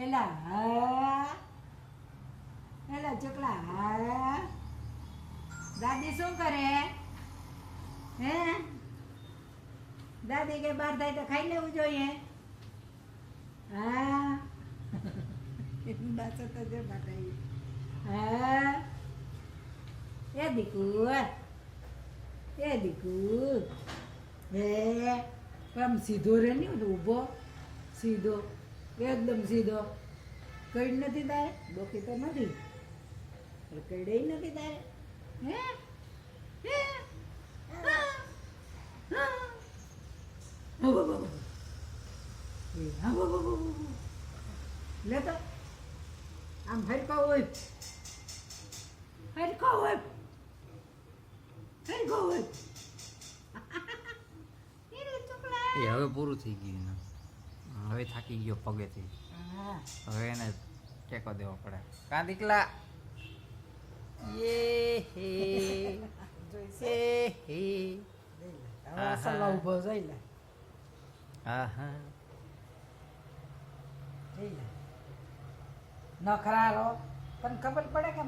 એલા હા એલા ચકલા હા દાદી શું કરે હે દાદી કે બહાર થાય તો ખાઈ લેવું જોઈએ હા બાસો તો જે માટે હા એ દીકુ હે આમ સીધો રે ને ઊભો સીધો એકદમ સીધો કઈ નથી તારે ડોકી તો નથી કઈ નથી તારે હે હે લે તો આમ હરખો હોય એ હવે પૂરું થઈ ગયું ને હવે થાકી ગયો પગેથી હવે એને ટેકો દેવો પડે કાં દીકલા યે હે હે સલા ઉભો જઈ લે આહા નખરારો તને ખબર પડે કે